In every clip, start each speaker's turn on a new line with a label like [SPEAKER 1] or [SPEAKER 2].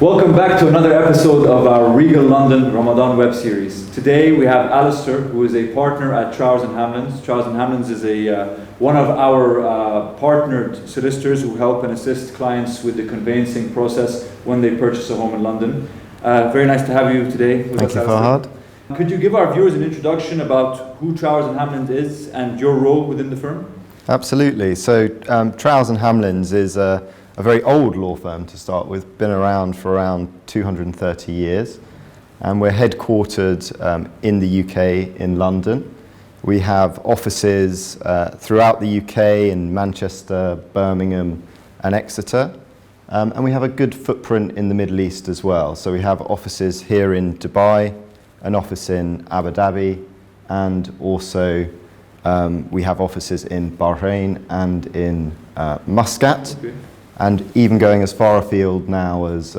[SPEAKER 1] Welcome back to another episode of our Regal London Ramadan web series. Today we have Alastair, who is a partner at Trowers Hamlins. Trowers Hamlins is one of our partnered solicitors who help and assist clients with the conveyancing process when they purchase a home in London. Very nice to have you today with us,
[SPEAKER 2] Thank you, Fahd.
[SPEAKER 1] Could you give our viewers an introduction about who Trowers Hamlins is and your role within the firm?
[SPEAKER 2] Absolutely. So Trowers Hamlins is a very old law firm to start with, been around for around 230 years, and we're headquartered in the UK in London. We have offices throughout the UK in Manchester, Birmingham and Exeter, and we have a good footprint in the Middle East as well. So we have offices here in Dubai, an office in Abu Dhabi, and also we have offices in Bahrain and in Muscat. Okay. And even going as far afield now as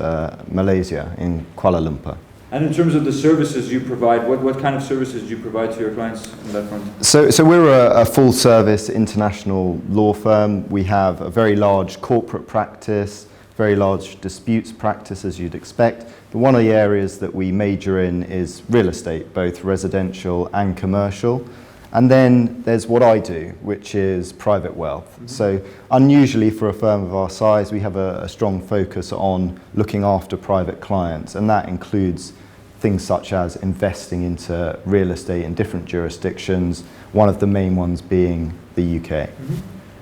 [SPEAKER 2] Malaysia, in Kuala Lumpur.
[SPEAKER 1] And in terms of the services you provide, what kind of services do you provide to your clients on that front?
[SPEAKER 2] So we're a full service international law firm. We have a very large corporate practice, very large disputes practice, as you'd expect. But one of the areas that we major in is real estate, both residential and commercial. And then there's what I do, which is private wealth. Mm-hmm. So unusually for a firm of our size, we have a strong focus on looking after private clients, and that includes things such as investing into real estate in different jurisdictions, one of the main ones being the UK.
[SPEAKER 1] Mm-hmm.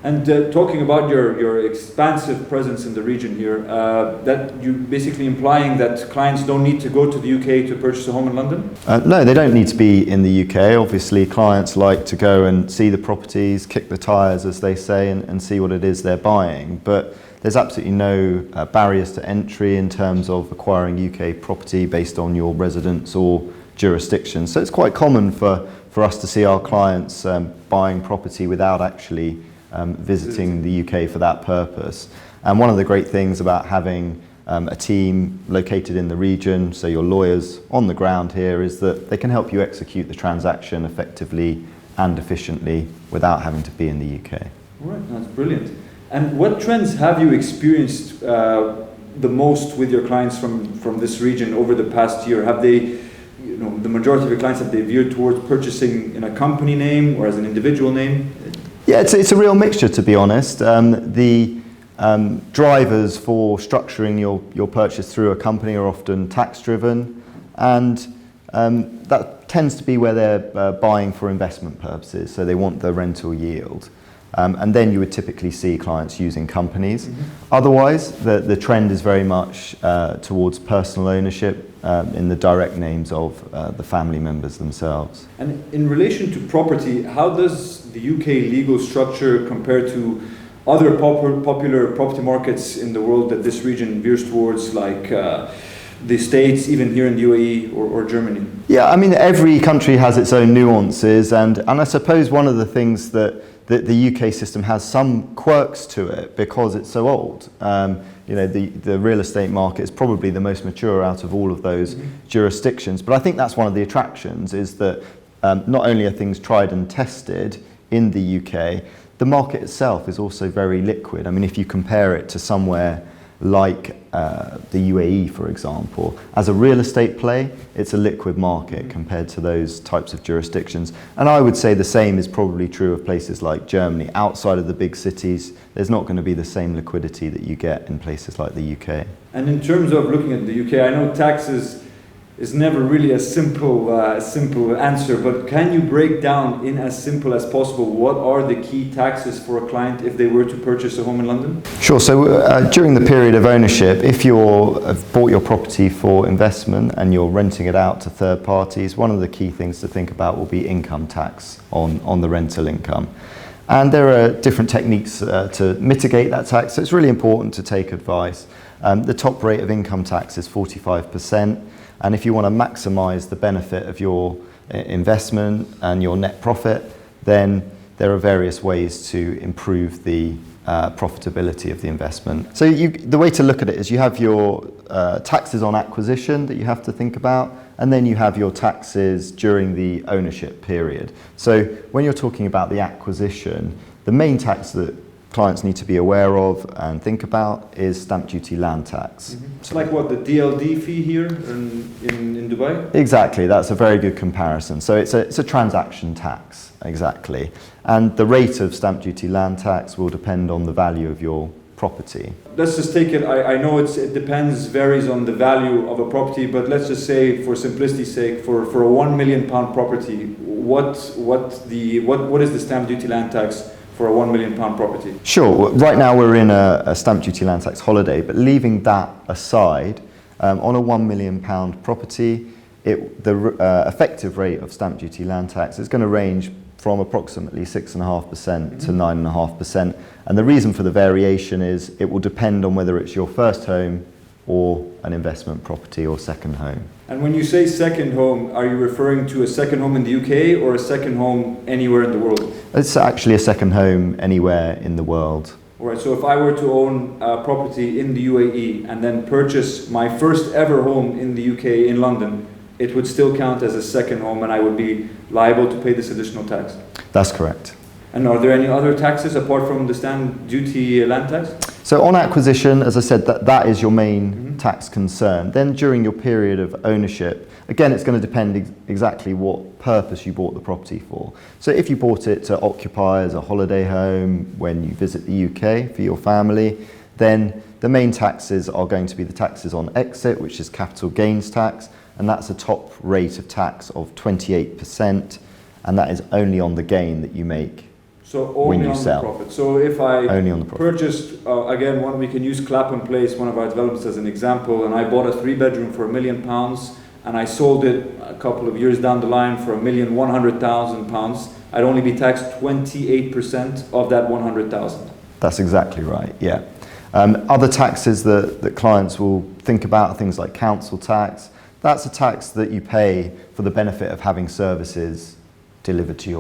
[SPEAKER 1] And talking about your expansive presence in the region here, that you basically implying that clients don't need to go to the UK to purchase a home in London?
[SPEAKER 2] No, they don't need to be in the UK. Obviously, clients like to go and see the properties, kick the tyres, as they say, and see what it is they're buying. But there's absolutely no barriers to entry in terms of acquiring UK property based on your residence or jurisdiction. So it's quite common for us to see our clients buying property without actually visiting the UK for that purpose. And one of the great things about having a team located in the region, so your lawyers on the ground here, is that they can help you execute the transaction effectively and efficiently without having to be in the UK.
[SPEAKER 1] All right, that's brilliant. And what trends have you experienced the most with your clients from this region over the past year? Have they, the majority of your clients, have they veered towards purchasing in a company name or as an individual name?
[SPEAKER 2] Yeah, it's a real mixture, to be honest. The drivers for structuring your purchase through a company are often tax driven, and that tends to be where they're buying for investment purposes, so they want the rental yield. And then you would typically see clients using companies. Mm-hmm. Otherwise, the trend is very much towards personal ownership in the direct names of the family members themselves.
[SPEAKER 1] And in relation to property, how does the UK legal structure compare to other popular property markets in the world that this region veers towards, like the States, even here in the UAE or Germany? Yeah,
[SPEAKER 2] I mean, every country has its own nuances, and I suppose one of the things that the UK system has some quirks to it because it's so old. The real estate market is probably the most mature out of all of those mm-hmm. jurisdictions. But I think that's one of the attractions, is that not only are things tried and tested in the UK, the market itself is also very liquid. I mean, if you compare it to somewhere like the UAE, for example, as a real estate play, it's a liquid market compared to those types of jurisdictions. And I would say the same is probably true of places like Germany. Outside of the big cities, there's not going to be the same liquidity that you get in places like the UK.
[SPEAKER 1] And in terms of looking at the UK, I know taxes is never really a simple answer, but can you break down in as simple as possible what are the key taxes for a client if they were to purchase a home in London?
[SPEAKER 2] Sure. So during the period of ownership, if you've bought your property for investment and you're renting it out to third parties, one of the key things to think about will be income tax on the rental income. And there are different techniques to mitigate that tax, so it's really important to take advice. The top rate of income tax is 45%. And if you want to maximise the benefit of your investment and your net profit, then there are various ways to improve the profitability of the investment. So the way to look at it is you have your taxes on acquisition that you have to think about, and then you have your taxes during the ownership period. So when you're talking about the acquisition, the main tax that clients need to be aware of and think about is stamp duty land tax.
[SPEAKER 1] It's like what, the DLD fee here in Dubai?
[SPEAKER 2] Exactly, that's a very good comparison. So it's a transaction tax, exactly. And the rate of stamp duty land tax will depend on the value of your property.
[SPEAKER 1] Let's just take it, I know it depends, varies on the value of a property, but let's just say, for simplicity's sake, for a £1 million property, what is the stamp duty land tax for a £1 million property?
[SPEAKER 2] Sure, right now we're in a stamp duty land tax holiday, but leaving that aside, on a £1 million property, the effective rate of stamp duty land tax is going to range from approximately 6.5% to 9.5%. And the reason for the variation is it will depend on whether it's your first home or an investment property or second home.
[SPEAKER 1] And when you say second home, are you referring to a second home in the UK or a second home anywhere in the world?
[SPEAKER 2] It's actually a second home anywhere in the world.
[SPEAKER 1] All right, so if I were to own a property in the UAE and then purchase my first ever home in the UK, in London, it would still count as a second home and I would be liable to pay this additional tax?
[SPEAKER 2] That's correct.
[SPEAKER 1] And are there any other taxes apart from the stamp duty land tax?
[SPEAKER 2] So on acquisition, as I said, that is your main tax concern. Then during your period of ownership, again, it's going to depend exactly what purpose you bought the property for. So if you bought it to occupy as a holiday home when you visit the UK for your family, then the main taxes are going to be the taxes on exit, which is capital gains tax, and that's a top rate of tax of 28%, and that is only on the gain that you make.
[SPEAKER 1] So only
[SPEAKER 2] when you
[SPEAKER 1] on
[SPEAKER 2] sell.
[SPEAKER 1] the profit. So if I
[SPEAKER 2] only on the profit.
[SPEAKER 1] purchased, again, we can use Clapham Place, one of our developments, as an example, and I bought a 3-bedroom for £1 million, and I sold it a couple of years down the line for £1,100,000, I'd only be taxed 28% of that 100,000.
[SPEAKER 2] That's exactly right, yeah. Other taxes that clients will think about are things like council tax. That's a tax that you pay for the benefit of having services delivered to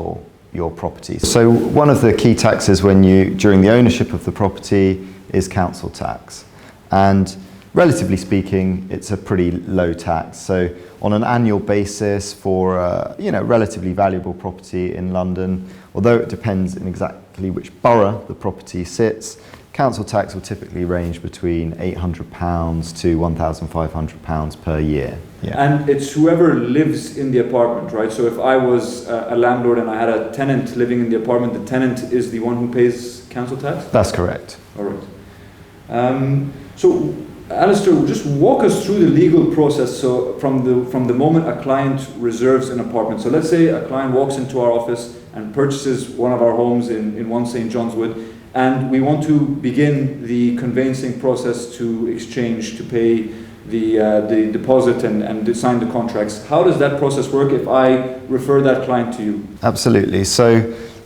[SPEAKER 2] your property. So one of the key taxes during the ownership of the property is council tax. And relatively speaking, it's a pretty low tax. So on an annual basis for a relatively valuable property in London, although it depends in exactly which borough the property sits, council tax will typically range between £800 to £1,500 per year. Yeah.
[SPEAKER 1] And it's whoever lives in the apartment, right? So if I was a landlord and I had a tenant living in the apartment, the tenant is the one who pays council tax?
[SPEAKER 2] That's correct.
[SPEAKER 1] All right. So Alastair, just walk us through the legal process. So from the moment a client reserves an apartment. So let's say a client walks into our office and purchases one of our homes in 1 St. John's Wood, and we want to begin the conveyancing process to exchange, to pay the deposit and sign the contracts. How does that process work if I refer that client to you?
[SPEAKER 2] Absolutely. So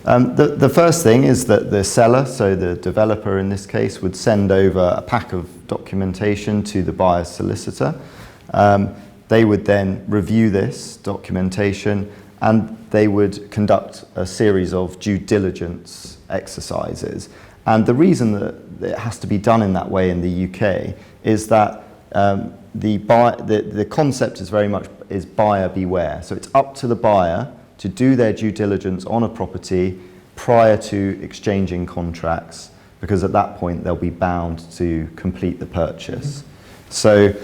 [SPEAKER 2] the first thing is that the seller, so the developer in this case, would send over a pack of documentation to the buyer's solicitor. They would then review this documentation and they would conduct a series of due diligence exercises. And the reason that it has to be done in that way in the UK is that the concept is very much buyer beware. So it's up to the buyer to do their due diligence on a property prior to exchanging contracts, because at that point they'll be bound to complete the purchase. So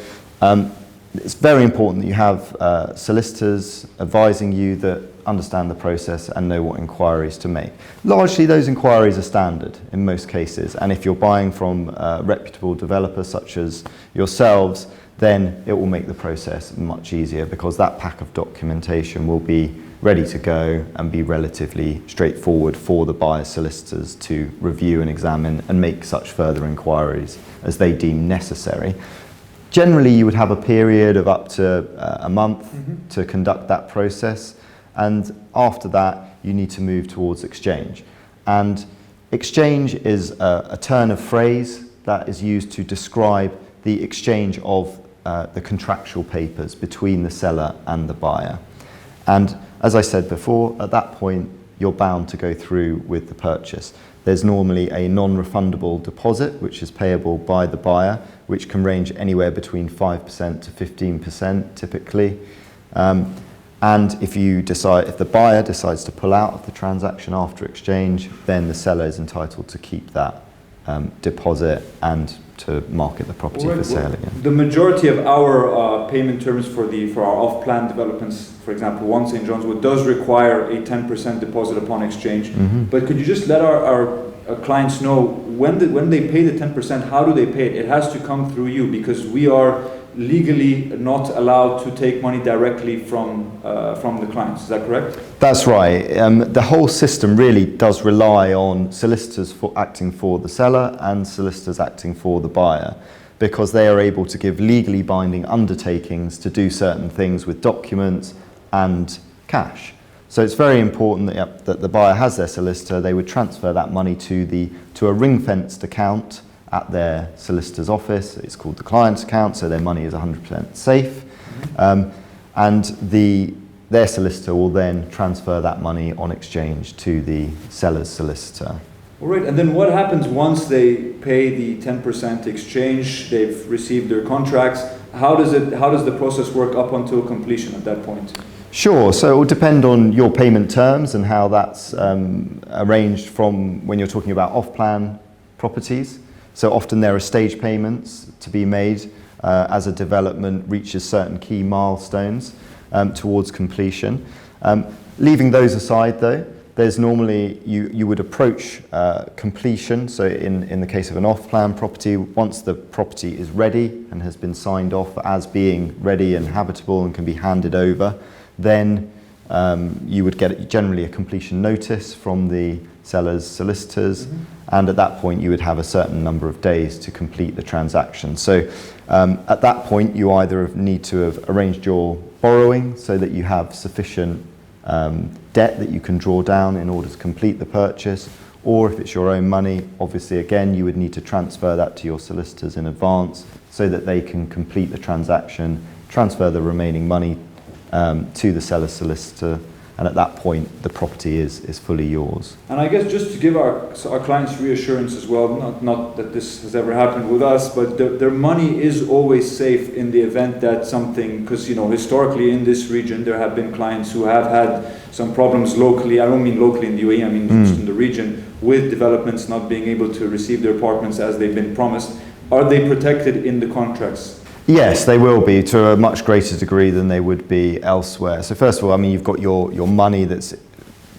[SPEAKER 2] it's very important that you have solicitors advising you that understand the process and know what inquiries to make. Largely those inquiries are standard in most cases, and if you're buying from reputable developers such as yourselves, then it will make the process much easier because that pack of documentation will be ready to go and be relatively straightforward for the buyer's solicitors to review and examine and make such further inquiries as they deem necessary. Generally, you would have a period of up to a month to conduct that process, and after that, you need to move towards exchange. And exchange is a turn of phrase that is used to describe the exchange of the contractual papers between the seller and the buyer. And as I said before, at that point, you're bound to go through with the purchase. There's normally a non-refundable deposit, which is payable by the buyer, which can range anywhere between 5% to 15% typically. And if the buyer decides to pull out of the transaction after exchange, then the seller is entitled to keep that deposit and to market the property for sale again.
[SPEAKER 1] The majority of our payment terms for our off-plan developments, for example, One St. John's Wood, does require a 10% deposit upon exchange. But could you just let our clients know when they pay the 10%, how do they pay it? It has to come through you, because we are legally not allowed to take money directly from the clients. Is that correct?
[SPEAKER 2] That's right. The whole system really does rely on solicitors acting for the seller and solicitors acting for the buyer, because they are able to give legally binding undertakings to do certain things with documents and cash. So it's very important that the buyer has their solicitor. They would transfer that money to a ring-fenced account at their solicitor's office. It's called the client's account, so their money is 100% safe. And their solicitor will then transfer that money on exchange to the seller's solicitor.
[SPEAKER 1] All right, and then what happens once they pay the 10% exchange, they've received their contracts? How does the process work up until completion at that point?
[SPEAKER 2] Sure, so it will depend on your payment terms and how that's arranged from when you're talking about off-plan properties. So often there are stage payments to be made as a development reaches certain key milestones towards completion. Leaving those aside though, there's normally, you would approach completion. So in the case of an off-plan property, once the property is ready and has been signed off as being ready and habitable and can be handed over, then you would get generally a completion notice from the seller's solicitors, and at that point you would have a certain number of days to complete the transaction. So at that point you either need to have arranged your borrowing so that you have sufficient debt that you can draw down in order to complete the purchase, or if it's your own money, obviously again you would need to transfer that to your solicitors in advance so that they can complete the transaction, transfer the remaining money to the seller's solicitor, and at that point the property is fully yours. And I guess just to give our clients reassurance as well, not that this has ever happened with us, but their money is always safe in the event that something, because historically in this region there have been clients who have had some problems locally. I don't mean locally in the UAE, I mean just in the region, with developments not being able to receive their apartments as they've been promised. Are they protected in the contracts? Yes, they will be, to a much greater degree than they would be elsewhere. So first of all, you've got your money that's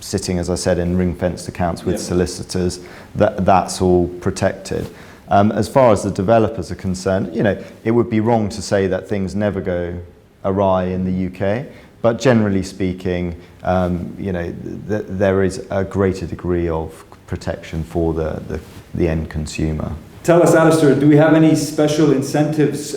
[SPEAKER 2] sitting, as I said, in ring-fenced accounts with solicitors. That's all protected. As far as the developers are concerned, it would be wrong to say that things never go awry in the UK. But generally speaking, there is a greater degree of protection for the end consumer. Tell us, Alastair, do we have any special incentives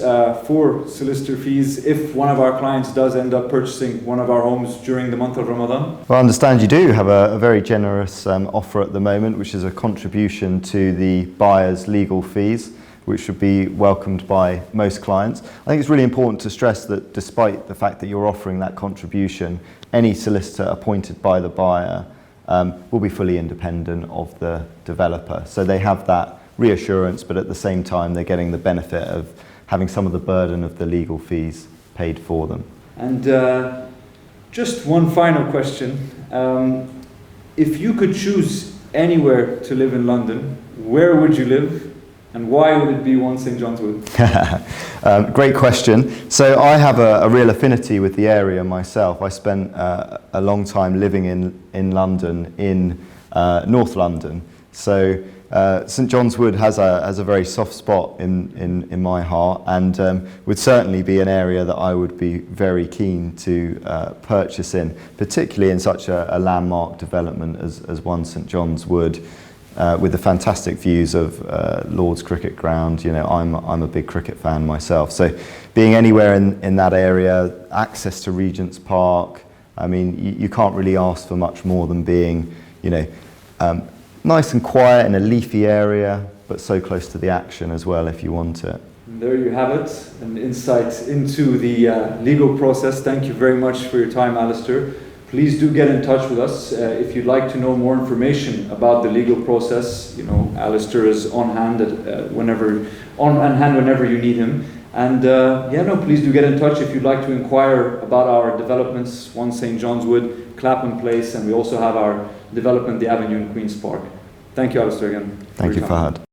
[SPEAKER 2] for solicitor fees if one of our clients does end up purchasing one of our homes during the month of Ramadan? Well, I understand you do have a very generous offer at the moment, which is a contribution to the buyer's legal fees, which should be welcomed by most clients. I think it's really important to stress that despite the fact that you're offering that contribution, any solicitor appointed by the buyer will be fully independent of the developer. So they have that reassurance, but at the same time they're getting the benefit of having some of the burden of the legal fees paid for them. And just one final question. If you could choose anywhere to live in London, where would you live? And why would it be One St. John's Wood? Great question. So I have a real affinity with the area myself. I spent a long time living in London, in North London. So St. John's Wood has a very soft spot in my heart, and would certainly be an area that I would be very keen to purchase in, particularly in such a landmark development as One St. John's Wood. With the fantastic views of Lord's Cricket Ground. I'm a big cricket fan myself, so being anywhere in that area, access to Regent's Park, you can't really ask for much more than being, nice and quiet in a leafy area, but so close to the action as well if you want it. And there you have it, an insight into the legal process. Thank you very much for your time, Alastair. Please do get in touch with us if you'd like to know more information about the legal process. Alastair is on hand whenever you need him.
[SPEAKER 1] And yeah, no, please do get in touch if you'd like to inquire about our developments, 1 St. John's Wood, Clapham Place, and we also have our development, the Avenue in Queen's Park. Thank you, Alastair, again.
[SPEAKER 2] Thank you, Fahd.